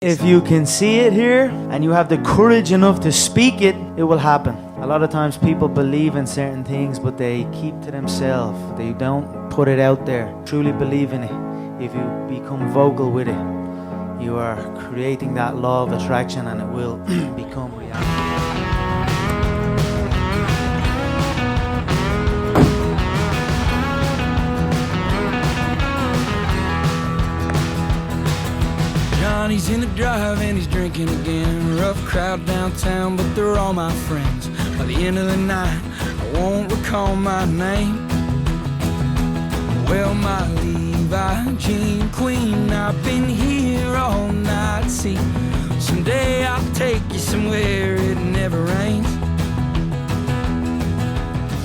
If you can see it here and you have the courage enough to speak it, it will happen. A lot of times people believe in certain things, but they keep to themselves. They don't put it out there. Truly believe in it. If you become vocal with it, you are creating that law of attraction and it will become reality. He's in the drive and he's drinking again. Rough crowd downtown, but they're all my friends. By the end of the night, I won't recall my name. Well, my Levi Jean Queen, I've been here all night. See, someday I'll take you somewhere it never rains.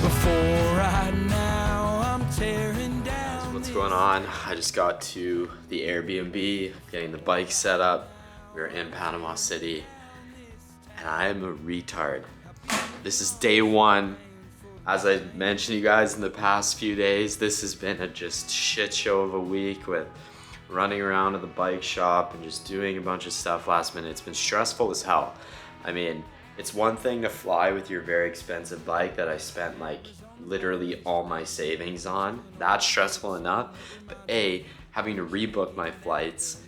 Before right now, I'm tearing down. What's going on? I just got to the Airbnb, getting the bike set up. We're in Panama City, and I am a retard. This is day one. As I mentioned to you guys in the past few days, this has been a just shit show of a week with running around to the bike shop and just doing a bunch of stuff last minute. It's been stressful as hell. I mean, it's one thing to fly with your very expensive bike that I spent like literally all my savings on. That's stressful enough. But A, having to rebook my flights,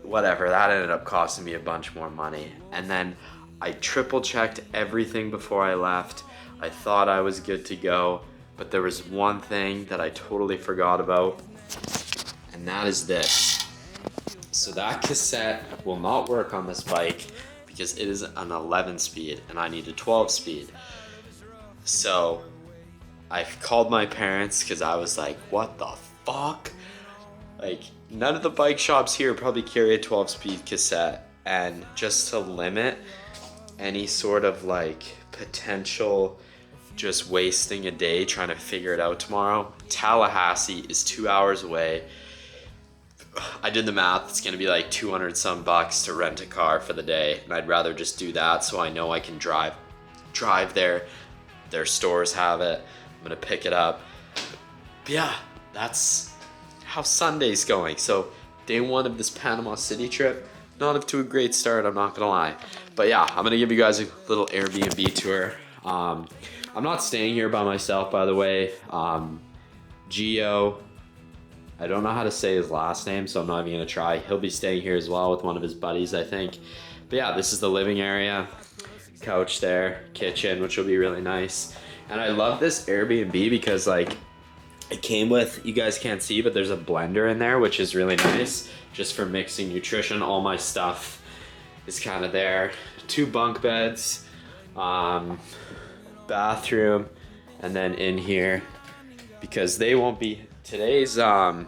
whatever, that ended up costing me a bunch more money. And then I triple checked everything before I left. I thought I was good to go, but there was one thing that I totally forgot about, and that is this. So that cassette will not work on this bike because it is an 11 speed and I need a 12 speed. So I called my parents because I was like, what the fuck? Like, none of the bike shops here probably carry a 12 speed cassette, and just to limit any sort of like potential just wasting a day trying to figure it out tomorrow, Tallahassee is 2 hours away. I did the math, it's gonna be like 200 some bucks to rent a car for the day, and I'd rather just do that so I know I can drive there. Their stores have it. I'm gonna pick it up. But yeah, that's how Sunday's going. So day one of this Panama City trip, not up to a great start, I'm not gonna lie. But yeah, I'm gonna give you guys a little Airbnb tour. I'm not staying here by myself, by the way. Gio, I don't know how to say his last name, so I'm not even gonna try. He'll be staying here as well with one of his buddies, I think. But yeah, this is the living area. Couch there, kitchen, which will be really nice. And I love this Airbnb because like it came with, you guys can't see, but there's a blender in there, which is really nice just for mixing nutrition. All my stuff is kind of there. 2 bunk beds, bathroom, and then in here, because they won't be, today's, there's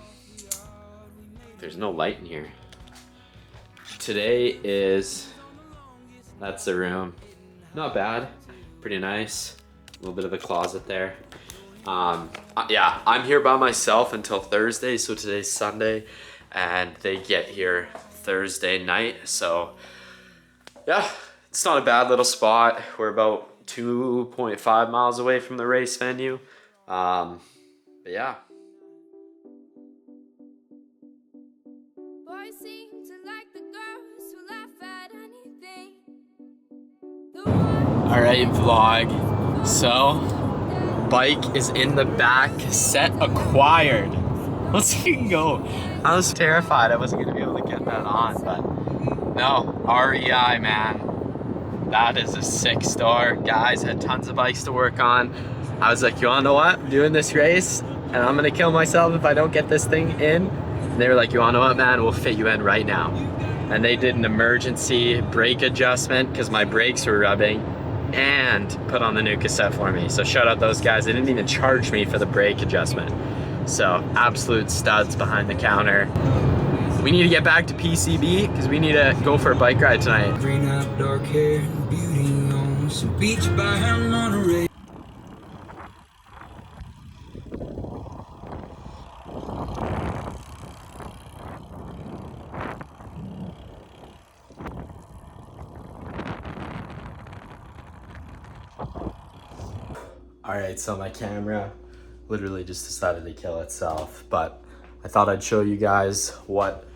no light in here. Today is, that's the room. Not bad, pretty nice. A little bit of a closet there. Yeah, I'm here by myself until Thursday, so today's Sunday, and they get here Thursday night, so yeah, it's not a bad little spot. We're about 2.5 miles away from the race venue, but yeah. Boys seem to like the girls who laugh at anything. Alright, vlog. So, bike is in the back, cassette acquired. Let's go. I was terrified I wasn't gonna be able to get that on, but no, REI, man. That is a sick store. Guys had tons of bikes to work on. I was like, you wanna know what? I'm doing this race and I'm gonna kill myself if I don't get this thing in. And they were like, you wanna know what, man? We'll fit you in right now. And they did an emergency brake adjustment because my brakes were rubbing, and put on the new cassette for me. So shout out those guys. They didn't even charge me for the brake adjustment. So absolute studs behind the counter. We need to get back to PCB because we need to go for a bike ride tonight. Green out, dark hair, and beauty on some beach by Monterey. Alright, so my camera literally just decided to kill itself, but I thought I'd show you guys what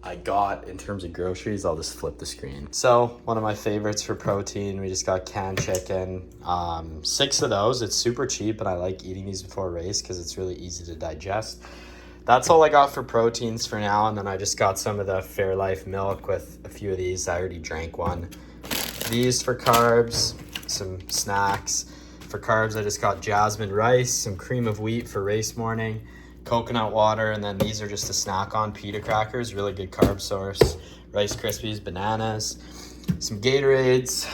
I got in terms of groceries. I'll just flip the screen. So one of my favorites for protein, we just got canned chicken. 6 of those. It's super cheap, and I like eating these before a race because it's really easy to digest. That's all I got for proteins for now, and then I just got some of the Fairlife milk with a few of these. I already drank one. These for carbs, some snacks. For carbs, I just got jasmine rice, some cream of wheat for race morning, coconut water, and then these are just a snack on pita crackers, really good carb source, Rice Krispies, bananas, some Gatorades,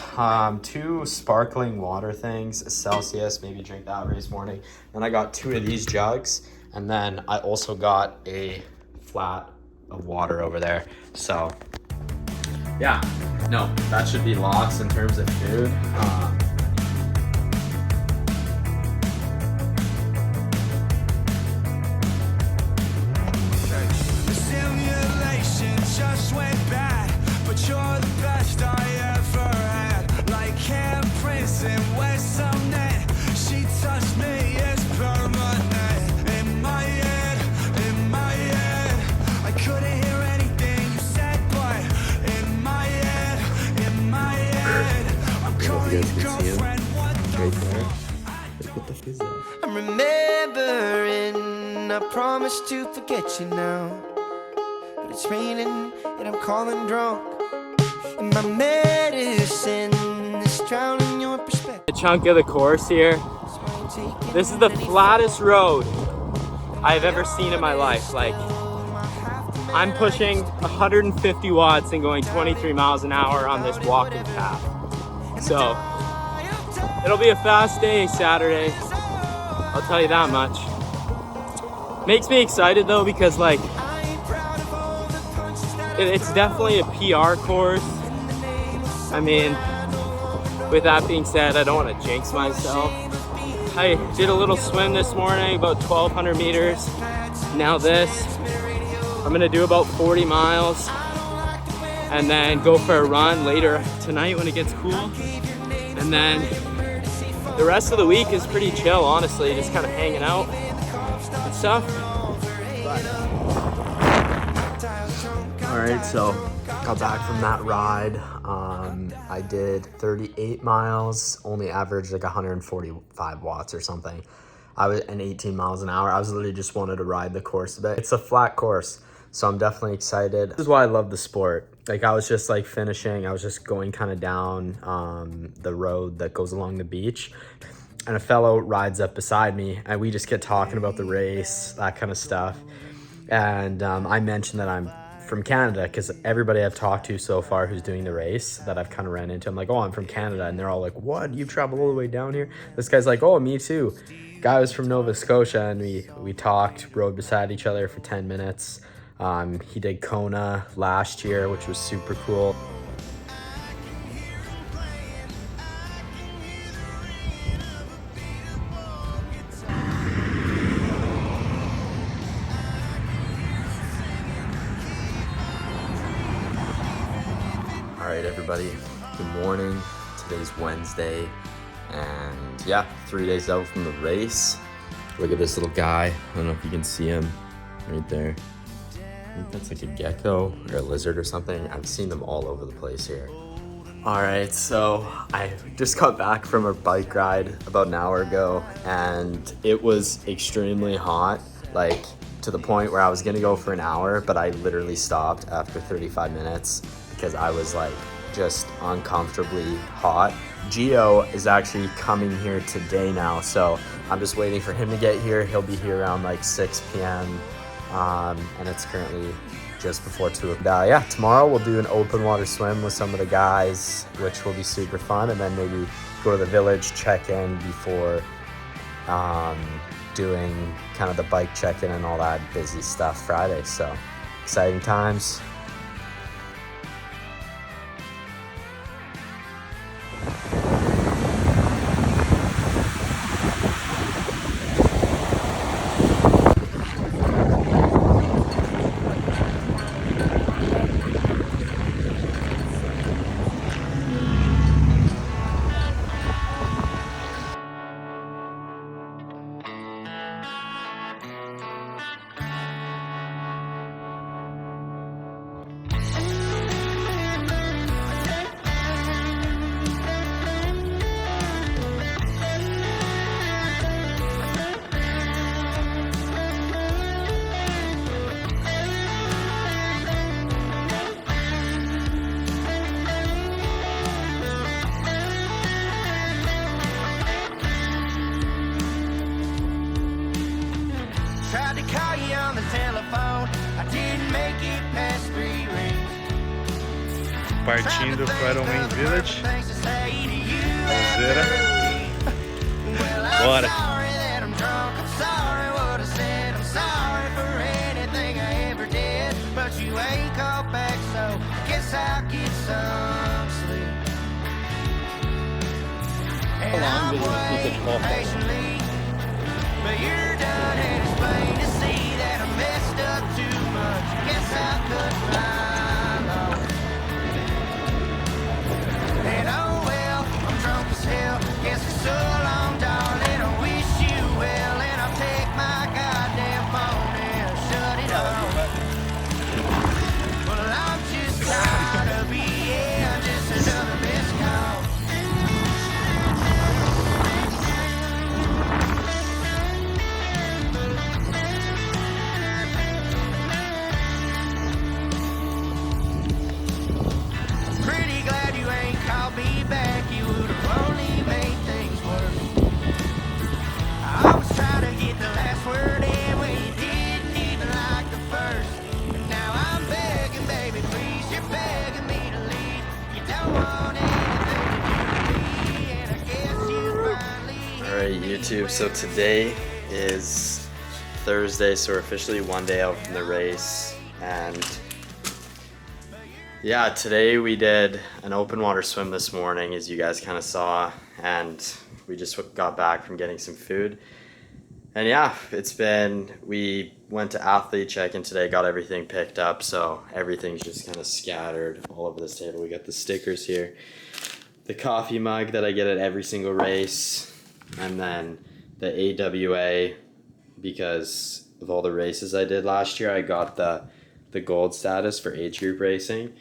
2 sparkling water things, a Celsius, maybe drink that race morning. Then I got 2 of these jugs, and then I also got a flat of water over there. So yeah, no, that should be lots in terms of food. The simulation just went bad, but you're the best I ever had. Like handprints in where some net, she touched me, it's permanent. In my head, I couldn't hear anything you said, but in my head, I'm calling you girlfriend. What the fuck? What the fuck is that? I'm remembering, I promised to forget you now, but it's raining and I'm calling drunk, and my medicine is drowning your perspective. A chunk of the course here. This is the flattest road I've ever seen in my life. Like, I'm pushing 150 watts and going 23 miles an hour on this walking path. So it'll be a fast day Saturday, I'll tell you that much. Makes me excited though, because like it's definitely a PR course. I mean, with that being said, I don't want to jinx myself. I did a little swim this morning, about 1,200 meters. Now this, I'm gonna do about 40 miles and then go for a run later tonight when it gets cool. And then the rest of the week is pretty chill, honestly, just kind of hanging out and stuff. All right, so got back from that ride. I did 38 miles, only averaged like 145 watts or something. I was in 18 miles an hour. I was literally just wanted to ride the course a bit. It's a flat course, so I'm definitely excited. This is why I love the sport. Like, I was just like finishing, I was just going kind of down the road that goes along the beach, and a fellow rides up beside me, and we just get talking about the race, that kind of stuff. And I mentioned that I'm from Canada, because everybody I've talked to so far who's doing the race that I've kind of ran into, I'm like, oh, I'm from Canada, and they're all like, what, you've traveled all the way down here? This guy's like, oh, me too. Guy was from Nova Scotia, and we talked, rode beside each other for 10 minutes. He did Kona last year, which was super cool. All right, everybody, good morning. Today's Wednesday, and yeah, 3 days out from the race. Look at this little guy. I don't know if you can see him right there. I think that's like a gecko or a lizard or something. I've seen them all over the place here. All right, so I just got back from a bike ride about an hour ago, and it was extremely hot, like to the point where I was gonna go for an hour, but I literally stopped after 35 minutes because I was like just uncomfortably hot. Gio is actually coming here today now, so I'm just waiting for him to get here. He'll be here around like 6 p.m. And it's currently just before 2. Yeah, tomorrow we'll do an open water swim with some of the guys, which will be super fun, and then maybe go to the village, check in before doing kind of the bike check-in and all that busy stuff Friday. So exciting times. partindo para o Main Village. Cruzeira. Bora! How long did it keep it full? But you're done and it's plain to see that I messed up too much. Guess I could fly low. And oh well, I'm drunk as hell. Guess it's so long, darling. I wish you well, and I'll take my goddamn phone and shut it off. Well, I'm just tired of being just another missed call. YouTube. So today is Thursday, so we're officially one day out from the race, and yeah, today we did an open water swim this morning, as you guys kind of saw, and we just got back from getting some food. And yeah, we went to athlete check-in today, got everything picked up, so everything's just kind of scattered all over this table. We got the stickers here, the coffee mug that I get at every single race, and then the AWA, because of all the races I did last year, I got the gold status for age group racing.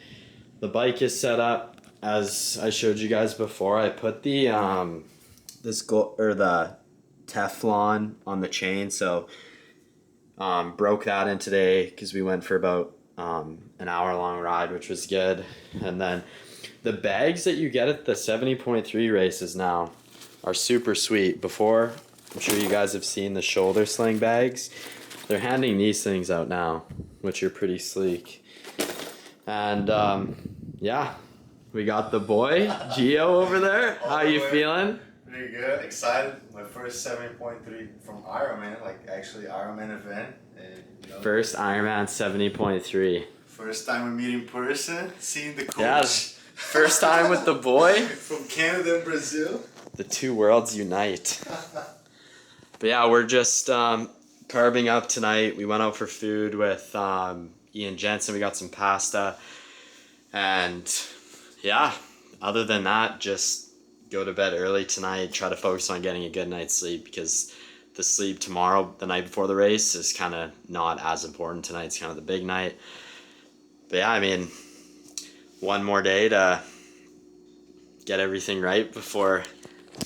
The bike is set up as I showed you guys before. I put the the Teflon on the chain, so broke that in today because we went for about an hour-long ride, which was good. And then the bags that you get at the 70.3 races now are super sweet. Before, I'm sure you guys have seen the shoulder sling bags. They're handing these things out now, which are pretty sleek. And yeah, we got the boy, Gio, over there. How you feeling? Pretty good, excited. My first 70.3 from Ironman, like actually Ironman event. And, you know, First Ironman 70.3. first time we meet in person, seeing the coach. Yeah, first time with the boy. From Canada and Brazil. The two worlds unite. But yeah, we're just carving up tonight. We went out for food with Ian Jensen. We got some pasta. And yeah, other than that, just go to bed early tonight. Try to focus on getting a good night's sleep, because the sleep tomorrow, the night before the race, is kind of not as important. Tonight's kind of the big night. But yeah, I mean, one more day to get everything right before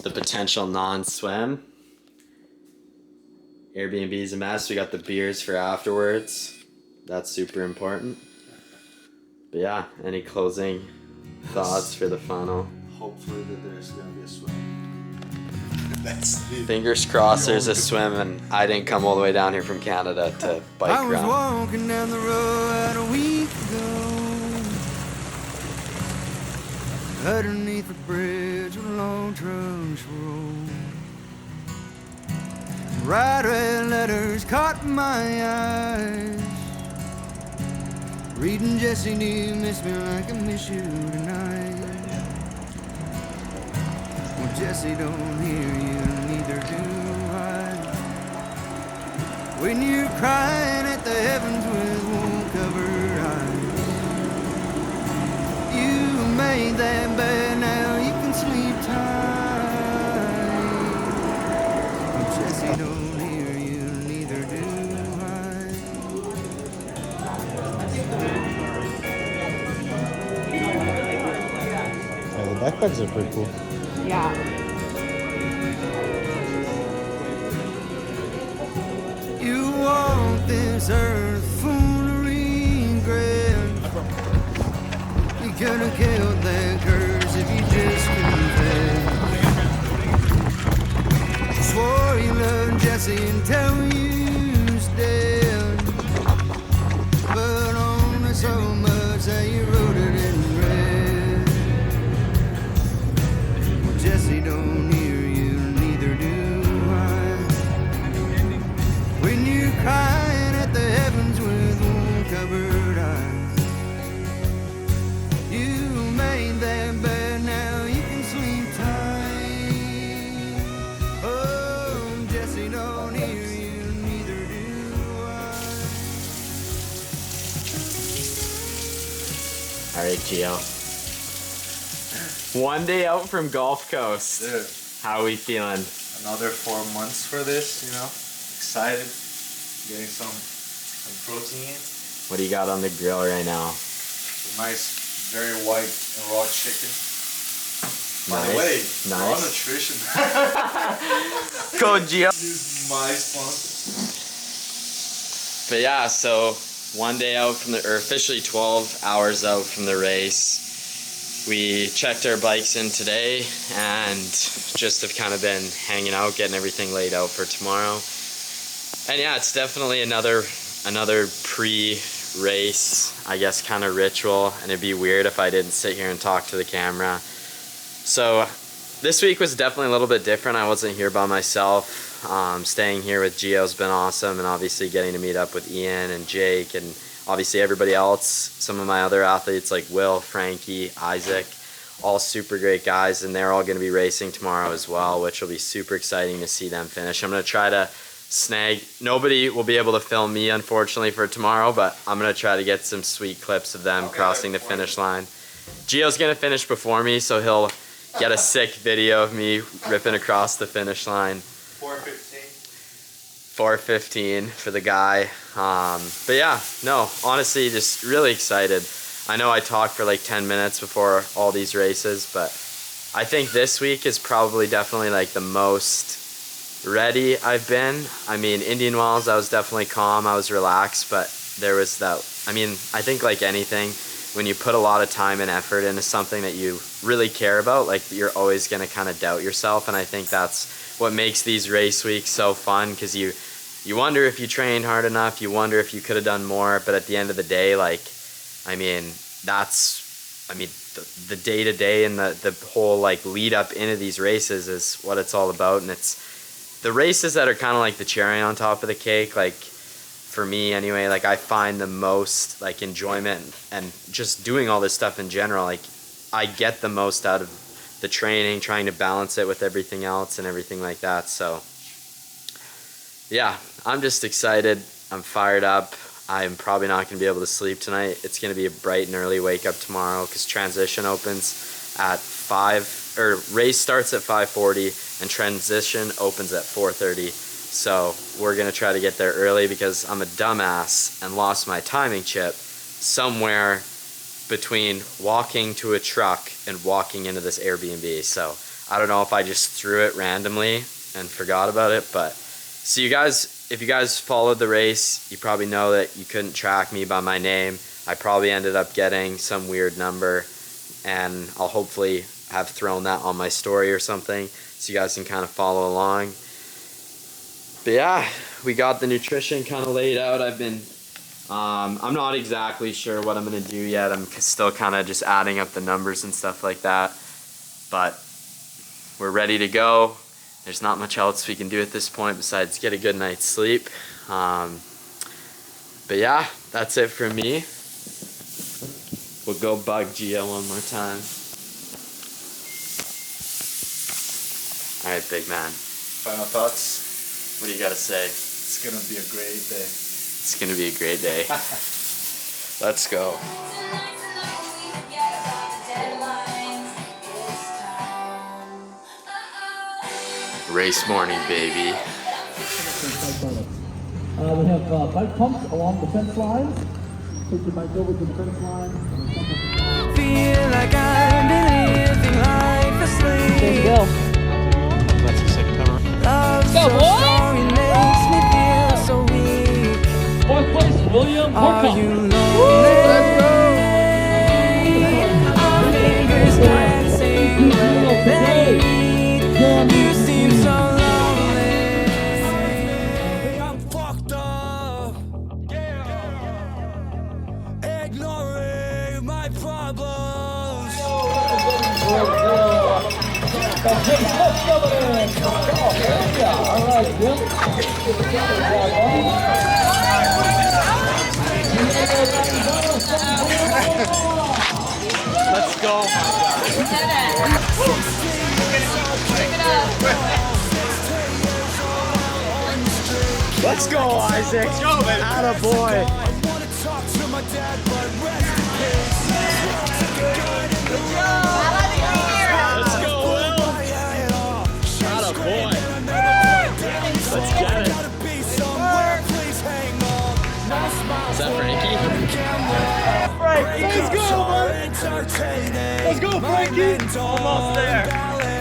the potential non-swim. Airbnb is a mess. We got the beers for afterwards. That's super important. But yeah, any closing thoughts for the funnel? Hopefully that there's gonna be a swim. That's it. Fingers crossed there's a swim, and I didn't come all the way down here from Canada to bike I was around. walking down the road a week ago, underneath the bridge along Trunks Road. Bright red letters caught my eyes. Reading Jesse, do you miss me like I miss you tonight? Well, Jesse, don't hear you, neither do I. When you're crying at the heavens with wool-covered eyes, you made that bed, now you can sleep tight. Well, Jesse, don't hear you, neither do I. Oh, the backpacks are pretty cool. Yeah. You walk this earth full of regret. You could have killed that curse if you just confessed. Swore you loved Jesse until you was dead, but only so much that you wrote it in red. big Gio. One day out from Gulf Coast. Dude, How are we feeling? another 4 months for this, you know. Excited. Getting some protein. What do you got on the grill right now? Nice, very white and raw chicken. By the Nice, way, raw nice. nutrition. Go Gio. This is my sponsor. But yeah, so one day out from or officially 12 hours out from the race. We checked our bikes in today and just have kind of been hanging out, getting everything laid out for tomorrow. And yeah, it's definitely another pre-race, I guess, kind of ritual, and it'd be weird if I didn't sit here and talk to the camera. So this week was definitely a little bit different. I wasn't here by myself. Staying here with Gio's been awesome, and obviously getting to meet up with Ian and Jake and obviously everybody else, some of my other athletes like Will, Frankie, Isaac, all super great guys, and they're all going to be racing tomorrow as well, which will be super exciting to see them finish. I'm going to try to snag, nobody will be able to film me unfortunately for tomorrow, but I'm going to try to get some sweet clips of them crossing the finish line. Gio's going to finish before me, so he'll get a sick video of me ripping across the finish line. 4:15 for the guy. But yeah, no, honestly, just really excited. I know I talked for like 10 minutes before all these races, but I think this week is probably definitely like the most ready I've been. I mean, Indian Wells, I was definitely calm, I was relaxed, but there was that, I mean, I think like anything, when you put a lot of time and effort into something that you really care about, like you're always gonna kind of doubt yourself, and I think that's what makes these race weeks so fun, because you wonder if you trained hard enough, you wonder if you could have done more, but at the end of the day, like, I mean, that's, I mean, the day-to-day and the whole like lead up into these races is what it's all about, and it's the races that are kind of like the cherry on top of the cake. Like for me anyway, like I find the most like enjoyment and just doing all this stuff in general, like I get the most out of the training, trying to balance it with everything else and everything like that. So yeah, I'm just excited. I'm fired up. I'm probably not going to be able to sleep tonight. It's going to be a bright and early wake up tomorrow because transition opens at 5, or race starts at 5:40 and transition opens at 4:30. So we're going to try to get there early because I'm a dumbass and lost my timing chip somewhere between walking to a truck and walking into this Airbnb. So I don't know if I just threw it randomly and forgot about it, but so you guys, if you guys followed the race, you probably know that you couldn't track me by my name. I probably ended up getting some weird number, and I'll hopefully have thrown that on my story or something so you guys can kind of follow along. But yeah, we got the nutrition kind of laid out. I've been I'm not exactly sure what I'm gonna do yet. I'm still kind of just adding up the numbers and stuff like that, but we're ready to go. There's not much else we can do at this point besides get a good night's sleep. But yeah, that's it for me. We'll go bug Gio one more time. All right, big man. Final thoughts? What do you got to say? It's gonna be a great day. It's going to be a great day. Let's go. Race morning, baby. We have bike pumps along the fence line. Take your bike over to the fence line. Feel like I've been living life asleep. There you go. That's the second time around. Love so strong, it makes me feel so weak. Fourth place, William Horkoff. Are you lonely? Our fingers dancing where they meet. You seem so lonely. I'm fucked up. Ignoring my problems. All right, Will. Let's go. Let's go, Isaac. Let's go, baby. Atta boy. I wanna talk to my dad, but rest in peace. go, Frankie! Almost there.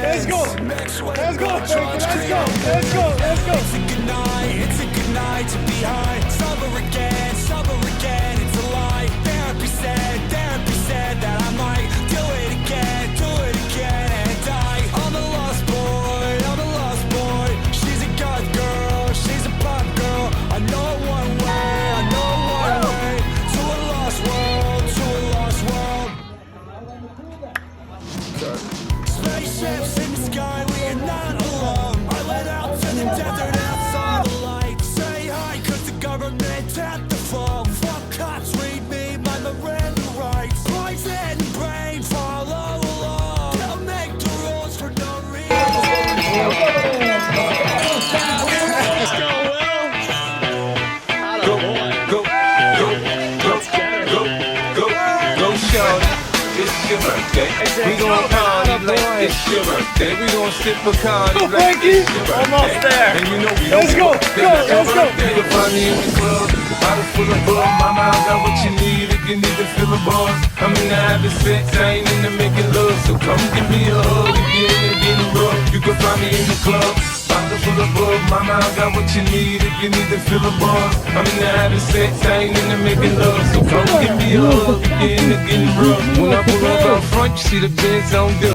Let's go! Let's go, Frankie! Let's go! Let's go! Let's go! It's a good night to be high. Sober again, it's a lie. Therapy said that I might do it again and die. I'm a lost boy. She's a goth girl, she's a pop girl. I know one way to a lost world. Spaceships in the sky, we are not alone. I went out to the desert and I saw the light. Say hi, cause the government had to fall. Fuck cops, read me my Miranda rights. Poison brain, follow along. They'll make the rules for no reason. Go, shorty. It's your birthday. We gon' party like it's your birthday. We gon' sip Bacardi like it's your birthday. Almost there. And you know we Let's don't go, give a fuck. go, let's go. You can find me in the club, bottle full of bug. Mama, I got what you need if you need to fill the bars. I'm in the having sex, I ain't into making love. So come give me a hug if you're in it getting rough. You can find me in the club, bottle full of bug. Mama, I got what you need if you need to fill the bars. I'm in the having sex, I ain't into making love. So come give me a hug if you're in it getting rough. When I pull up out front, you see the Benz on